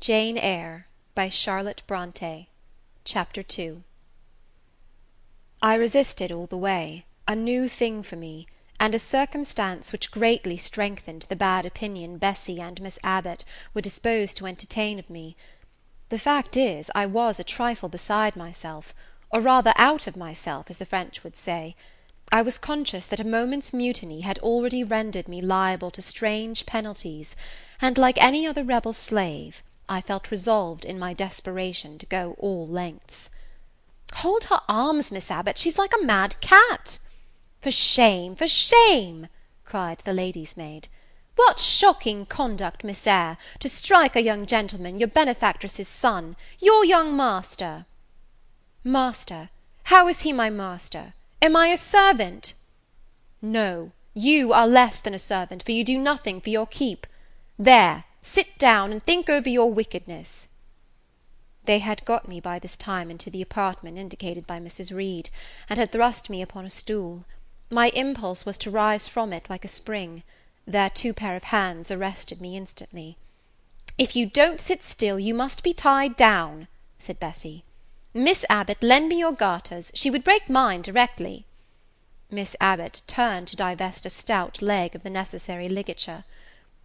Jane Eyre by Charlotte Brontë. Chapter 2. I resisted all the way, a new thing for me, and a circumstance which greatly strengthened the bad opinion Bessy and Miss Abbot were disposed to entertain of me. The fact is, I was a trifle beside myself, or rather out of myself, as the French would say. I was conscious that a moment's mutiny had already rendered me liable to strange penalties, and, like any other rebel slave, I felt resolved in my desperation to go all lengths. "Hold her arms, Miss Abbot, she's like a mad cat." "For shame, for shame!" cried the lady's maid. "What shocking conduct, Miss Eyre, to strike a young gentleman, your benefactress's son, your young master!" "Master? How is he my master? Am I a servant?" "No, you are less than a servant, for you do nothing for your keep. There, sit down, and think over your wickedness." They had got me by this time into the apartment indicated by Mrs. Reed, and had thrust me upon a stool. My impulse was to rise from it like a spring. Their two pair of hands arrested me instantly. "If you don't sit still, you must be tied down," said Bessy. "Miss Abbot, lend me your garters, she would break mine directly." Miss Abbot turned to divest a stout leg of the necessary ligature.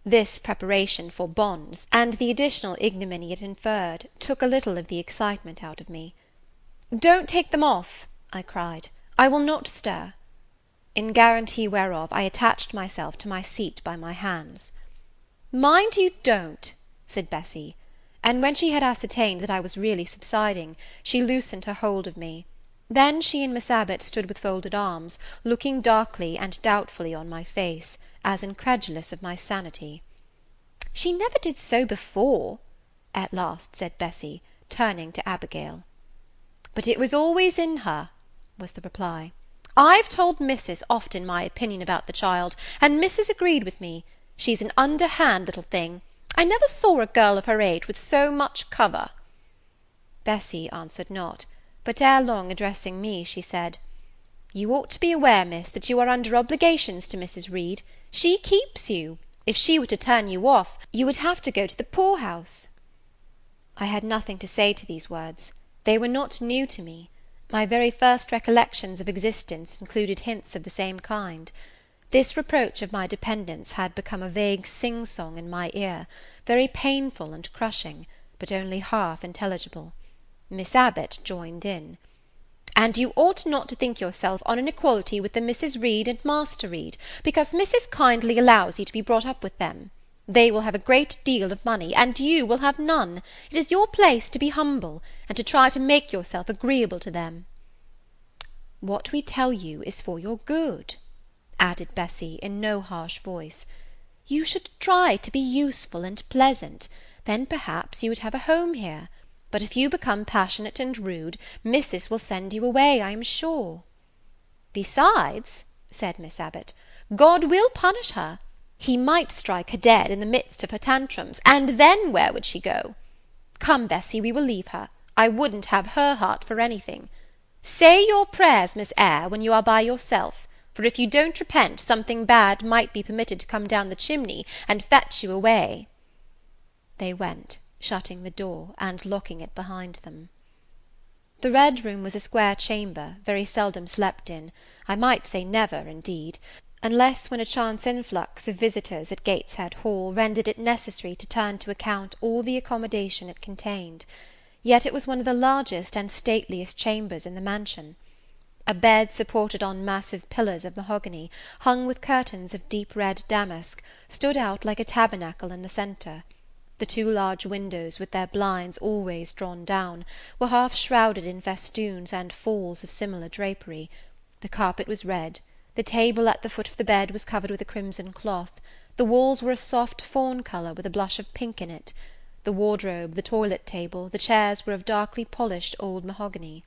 This preparation for bonds, and the additional ignominy it inferred, took a little of the excitement out of me. "Don't take them off," I cried. "I will not stir." In guarantee whereof I attached myself to my seat by my hands. "Mind you don't," said Bessy; and when she had ascertained that I was really subsiding, she loosened her hold of me. Then she and Miss Abbot stood with folded arms, looking darkly and doubtfully on my face, as incredulous of my sanity. "She never did so before," at last said Bessy, turning to Abigail. "But it was always in her," was the reply. "I've told Missis often my opinion about the child, and Missis agreed with me. She's an underhand little thing. I never saw a girl of her age with so much cover." Bessy answered not, but ere long addressing me, she said, "You ought to be aware, miss, that you are under obligations to Mrs. Reed. She keeps you. If she were to turn you off, you would have to go to the poor-house." I had nothing to say to these words. They were not new to me. My very first recollections of existence included hints of the same kind. This reproach of my dependence had become a vague sing-song in my ear, very painful and crushing, but only half intelligible. Miss Abbot joined in. "And you ought not to think yourself on an equality with the Mrs. Reed and Master Reed, because Missis kindly allows you to be brought up with them. They will have a great deal of money, and you will have none. It is your place to be humble, and to try to make yourself agreeable to them." "What we tell you is for your good," added Bessy, in no harsh voice. "You should try to be useful and pleasant, then perhaps you would have a home here. But if you become passionate and rude, Missis will send you away, I am sure." "Besides," said Miss Abbot, "God will punish her. He might strike her dead in the midst of her tantrums, and then where would she go? Come, Bessy, we will leave her. I wouldn't have her heart for anything. Say your prayers, Miss Eyre, when you are by yourself, for if you don't repent, something bad might be permitted to come down the chimney and fetch you away." They went, shutting the door, and locking it behind them. The Red Room was a square chamber, very seldom slept in, I might say never, indeed, unless when a chance influx of visitors at Gateshead Hall rendered it necessary to turn to account all the accommodation it contained. Yet it was one of the largest and stateliest chambers in the mansion. A bed supported on massive pillars of mahogany, hung with curtains of deep red damask, stood out like a tabernacle in the centre. The two large windows, with their blinds always drawn down, were half shrouded in festoons and falls of similar drapery. The carpet was red. The table at the foot of the bed was covered with a crimson cloth. The walls were a soft fawn colour with a blush of pink in it. The wardrobe, the toilet table, the chairs were of darkly polished old mahogany.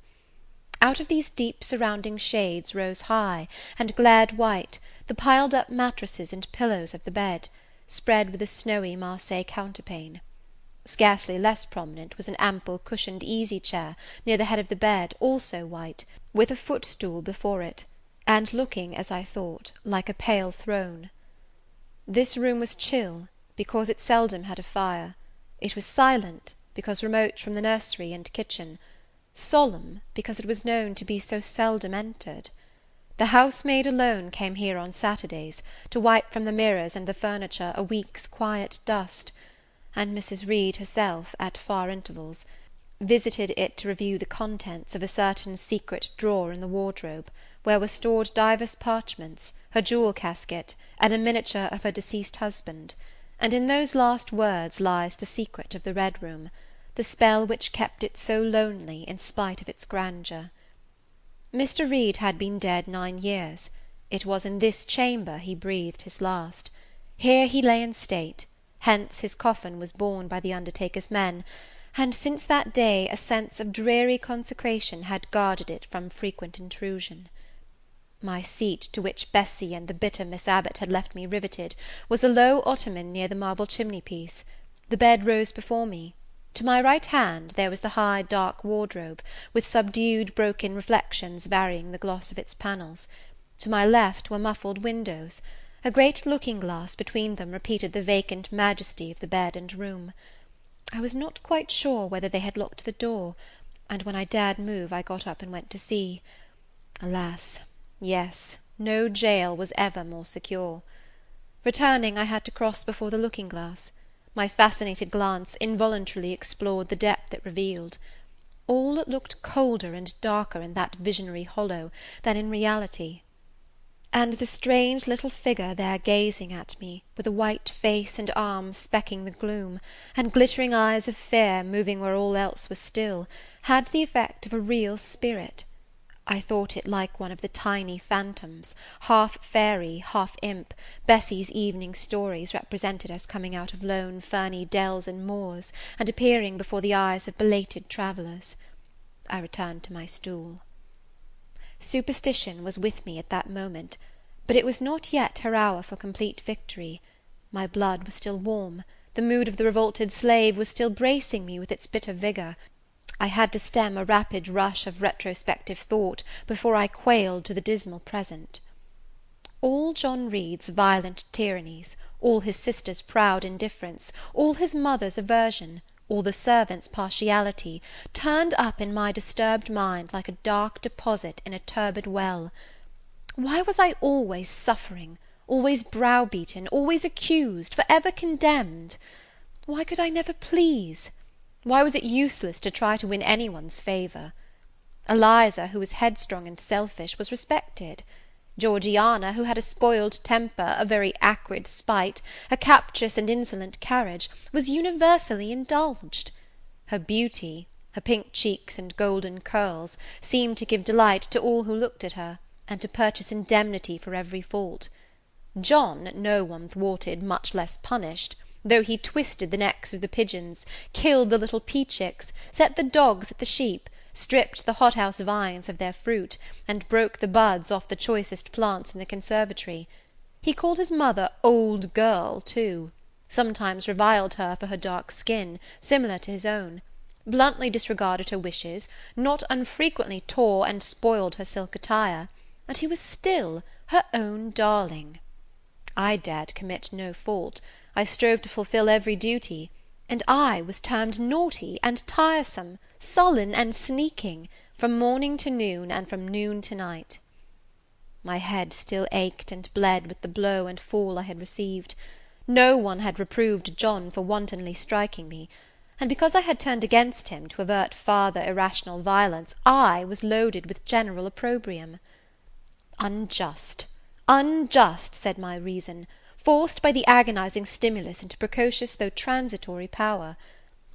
Out of these deep surrounding shades rose high, and glared white, the piled-up mattresses and pillows of the bed, spread with a snowy Marseille counterpane. Scarcely less prominent was an ample cushioned easy-chair near the head of the bed, also white, with a footstool before it, and looking, as I thought, like a pale throne. This room was chill, because it seldom had a fire. It was silent, because remote from the nursery and kitchen; solemn, because it was known to be so seldom entered. The housemaid alone came here on Saturdays, to wipe from the mirrors and the furniture a week's quiet dust; and Mrs. Reed herself, at far intervals, visited it to review the contents of a certain secret drawer in the wardrobe, where were stored divers parchments, her jewel casket, and a miniature of her deceased husband; and in those last words lies the secret of the Red Room, the spell which kept it so lonely in spite of its grandeur. Mr. Reed had been dead 9 years. It was in this chamber he breathed his last. Here he lay in state; hence his coffin was borne by the undertaker's men; and since that day a sense of dreary consecration had guarded it from frequent intrusion. My seat, to which Bessie and the bitter Miss Abbot had left me riveted, was a low ottoman near the marble chimney-piece. The bed rose before me. To my right hand there was the high dark wardrobe, with subdued broken reflections varying the gloss of its panels. To my left were muffled windows; a great looking-glass between them repeated the vacant majesty of the bed and room. I was not quite sure whether they had locked the door, and when I dared move I got up and went to see. Alas! yes, no jail was ever more secure. Returning, I had to cross before the looking-glass. My fascinated glance involuntarily explored the depth it revealed. All looked colder and darker in that visionary hollow than in reality; and the strange little figure there gazing at me, with a white face and arms specking the gloom, and glittering eyes of fear moving where all else was still, had the effect of a real spirit. I thought it like one of the tiny phantoms, half fairy, half imp, Bessie's evening stories represented as coming out of lone ferny dells and moors, and appearing before the eyes of belated travellers. I returned to my stool. Superstition was with me at that moment, but it was not yet her hour for complete victory. My blood was still warm; the mood of the revolted slave was still bracing me with its bitter vigour. I had to stem a rapid rush of retrospective thought before I quailed to the dismal present. All John Reed's violent tyrannies, all his sister's proud indifference, all his mother's aversion, all the servants' partiality, turned up in my disturbed mind like a dark deposit in a turbid well. Why was I always suffering, always browbeaten, always accused, for ever condemned? Why could I never please? Why was it useless to try to win any one's favour? Eliza, who was headstrong and selfish, was respected. Georgiana, who had a spoiled temper, a very acrid spite, a captious and insolent carriage, was universally indulged. Her beauty, her pink cheeks and golden curls, seemed to give delight to all who looked at her, and to purchase indemnity for every fault. John no one thwarted, much less punished, though he twisted the necks of the pigeons, killed the little pea-chicks, set the dogs at the sheep, stripped the hothouse vines of their fruit, and broke the buds off the choicest plants in the conservatory. He called his mother old girl too; sometimes reviled her for her dark skin, similar to his own; bluntly disregarded her wishes, not unfrequently tore and spoiled her silk attire, and he was still her own darling. I dared commit no fault; I strove to fulfil every duty, and I was termed naughty and tiresome, sullen and sneaking, from morning to noon, and from noon to night. My head still ached and bled with the blow and fall I had received. No one had reproved John for wantonly striking me, and because I had turned against him to avert farther irrational violence, I was loaded with general opprobrium. Unjust, unjust, said my reason, forced by the agonizing stimulus into precocious though transitory power;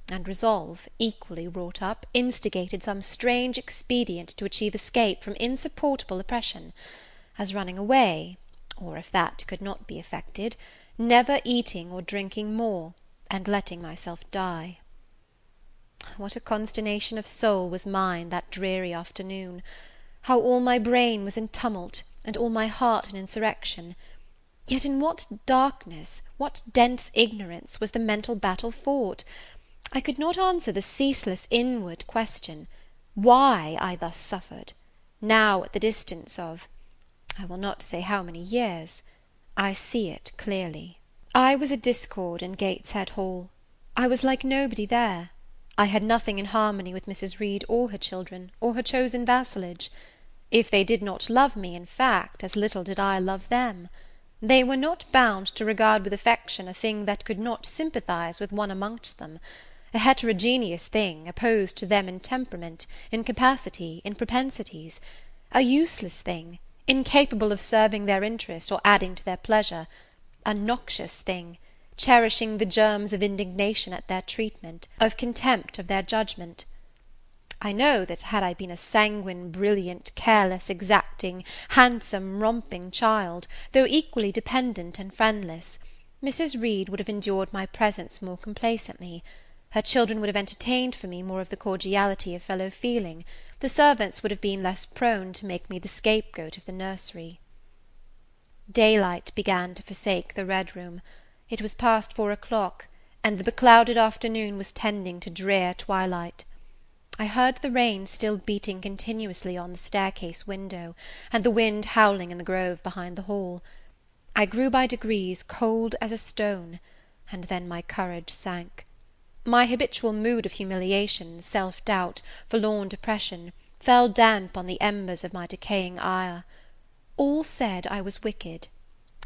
and resolve, equally wrought up, instigated some strange expedient to achieve escape from insupportable oppression, as running away, or, if that could not be effected, never eating or drinking more, and letting myself die. What a consternation of soul was mine that dreary afternoon! How all my brain was in tumult, and all my heart in insurrection! Yet in what darkness, what dense ignorance, was the mental battle fought! I could not answer the ceaseless inward question, why I thus suffered, now at the distance of, I will not say how many years. I see it clearly. I was at discord in Gateshead Hall. I was like nobody there. I had nothing in harmony with Mrs. Reed or her children, or her chosen vassalage. If they did not love me, in fact, as little did I love them. They were not bound to regard with affection a thing that could not sympathize with one amongst them, a heterogeneous thing, opposed to them in temperament, in capacity, in propensities, a useless thing, incapable of serving their interest or adding to their pleasure, a noxious thing, cherishing the germs of indignation at their treatment, of contempt of their judgment. I know that had I been a sanguine, brilliant, careless, exacting, handsome, romping child, though equally dependent and friendless, Mrs. Reed would have endured my presence more complacently. Her children would have entertained for me more of the cordiality of fellow feeling, the servants would have been less prone to make me the scapegoat of the nursery. Daylight began to forsake the Red Room. It was past 4 o'clock, and the beclouded afternoon was tending to drear twilight. I heard the rain still beating continuously on the staircase window, and the wind howling in the grove behind the hall. I grew by degrees cold as a stone, and then my courage sank. My habitual mood of humiliation, self-doubt, forlorn depression, fell damp on the embers of my decaying ire. All said I was wicked,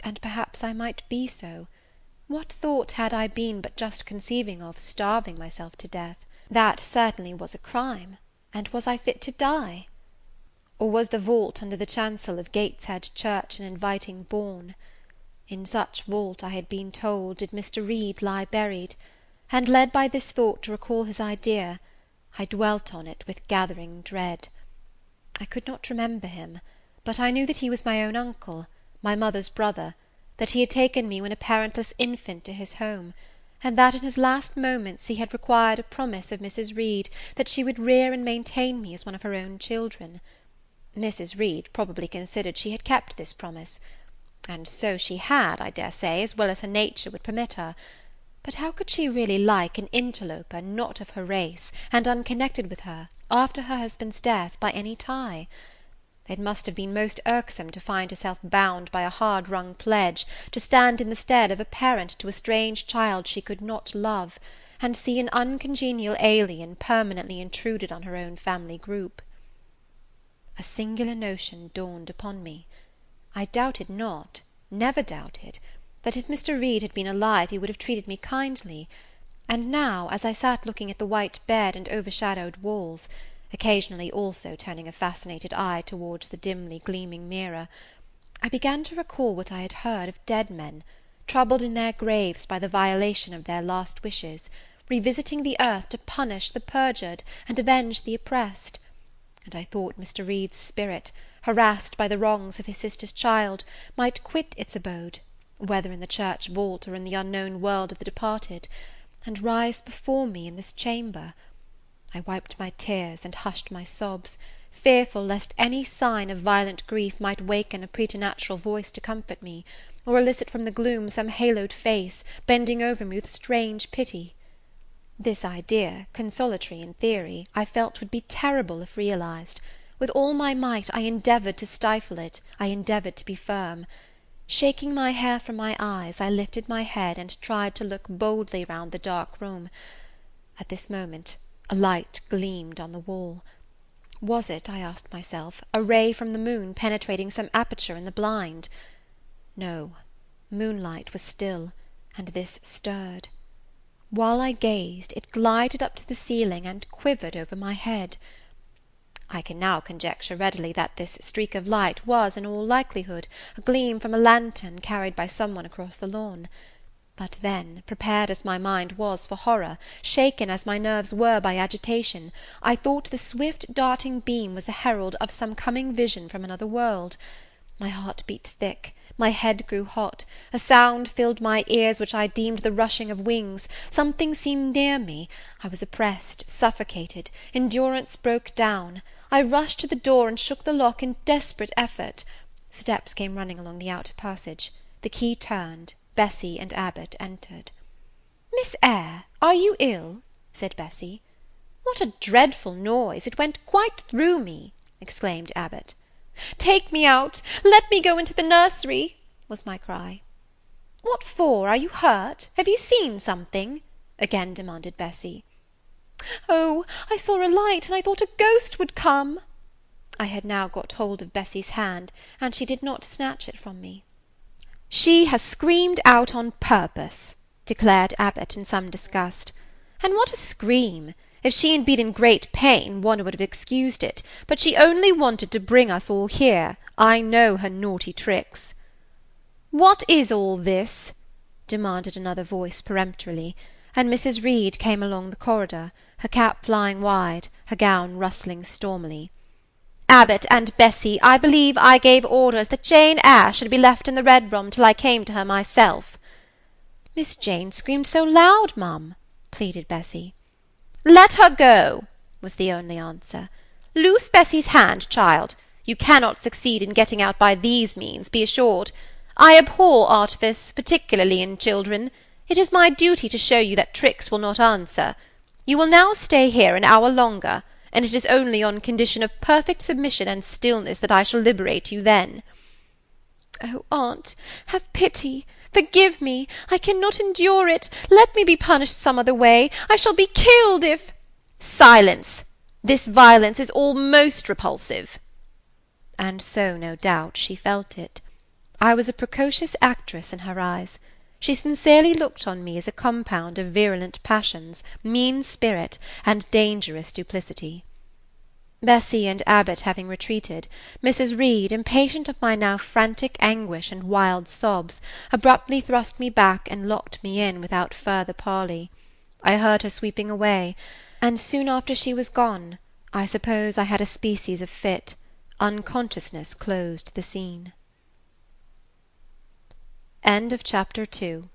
and perhaps I might be so. What thought had I been but just conceiving of starving myself to death? That certainly was a crime, and was I fit to die? Or was the vault under the chancel of Gateshead Church an inviting bourne? In such vault, I had been told, did Mr. Reed lie buried, and, led by this thought to recall his idea, I dwelt on it with gathering dread. I could not remember him, but I knew that he was my own uncle, my mother's brother, that he had taken me when a parentless infant to his home, and that in his last moments he had required a promise of Mrs. Reed that she would rear and maintain me as one of her own children. Mrs. Reed probably considered she had kept this promise, and so she had, I dare say, as well as her nature would permit her. But how could she really like an interloper not of her race, and unconnected with her, after her husband's death, by any tie? It must have been most irksome to find herself bound by a hard-wrung pledge to stand in the stead of a parent to a strange child she could not love, and see an uncongenial alien permanently intruded on her own family group. A singular notion dawned upon me. I doubted not, never doubted, that if Mr. Reed had been alive he would have treated me kindly, and now, as I sat looking at the white bed and overshadowed walls, occasionally also turning a fascinated eye towards the dimly gleaming mirror, I began to recall what I had heard of dead men, troubled in their graves by the violation of their last wishes, revisiting the earth to punish the perjured and avenge the oppressed, and I thought Mr. Reed's spirit, harassed by the wrongs of his sister's child, might quit its abode, whether in the church vault or in the unknown world of the departed, and rise before me in this chamber. I wiped my tears and hushed my sobs, fearful lest any sign of violent grief might waken a preternatural voice to comfort me, or elicit from the gloom some haloed face, bending over me with strange pity. This idea, consolatory in theory, I felt would be terrible if realized. With all my might I endeavoured to stifle it, I endeavoured to be firm. Shaking my hair from my eyes, I lifted my head and tried to look boldly round the dark room. At this moment a light gleamed on the wall. Was it, I asked myself, a ray from the moon penetrating some aperture in the blind? No, moonlight was still, and this stirred. While I gazed, it glided up to the ceiling and quivered over my head. I can now conjecture readily that this streak of light was, in all likelihood, a gleam from a lantern carried by some one across the lawn. But then, prepared as my mind was for horror, shaken as my nerves were by agitation, I thought the swift darting beam was a herald of some coming vision from another world. My heart beat thick, my head grew hot, a sound filled my ears which I deemed the rushing of wings, something seemed near me, I was oppressed, suffocated, endurance broke down. I rushed to the door and shook the lock in desperate effort. Steps came running along the outer passage. The key turned. Bessie and Abbot entered. "Miss Eyre, are you ill?" said Bessie. "What a dreadful noise! It went quite through me," exclaimed Abbot. "Take me out! Let me go into the nursery!" was my cry. "What for? Are you hurt? Have you seen something?" again demanded Bessie. "Oh, I saw a light, and I thought a ghost would come." I had now got hold of Bessie's hand, and she did not snatch it from me. "She has screamed out on purpose," declared Abbot in some disgust. "And what a scream! If she had been in great pain, one would have excused it, but she only wanted to bring us all here. I know her naughty tricks." "What is all this?" demanded another voice peremptorily, and Mrs. Reed came along the corridor, her cap flying wide, her gown rustling stormily. "Abbot and Bessie, I believe I gave orders that Jane Eyre should be left in the Red Room till I came to her myself." "Miss Jane screamed so loud, mum," pleaded Bessie. "Let her go," was the only answer. "Loose Bessie's hand, child. You cannot succeed in getting out by these means, be assured. I abhor artifice, particularly in children. It is my duty to show you that tricks will not answer. You will now stay here an hour longer, and it is only on condition of perfect submission and stillness that I shall liberate you then." "Oh, aunt, have pity! Forgive me! I cannot endure it! Let me be punished some other way! I shall be killed if—" "Silence! This violence is all most repulsive." And so, no doubt, she felt it. I was a precocious actress in her eyes. She sincerely looked on me as a compound of virulent passions, mean spirit, and dangerous duplicity. Bessie and Abbot having retreated, Mrs. Reed, impatient of my now frantic anguish and wild sobs, abruptly thrust me back and locked me in without further parley. I heard her sweeping away, and soon after she was gone, I suppose I had a species of fit. Unconsciousness closed the scene. End of Chapter 2.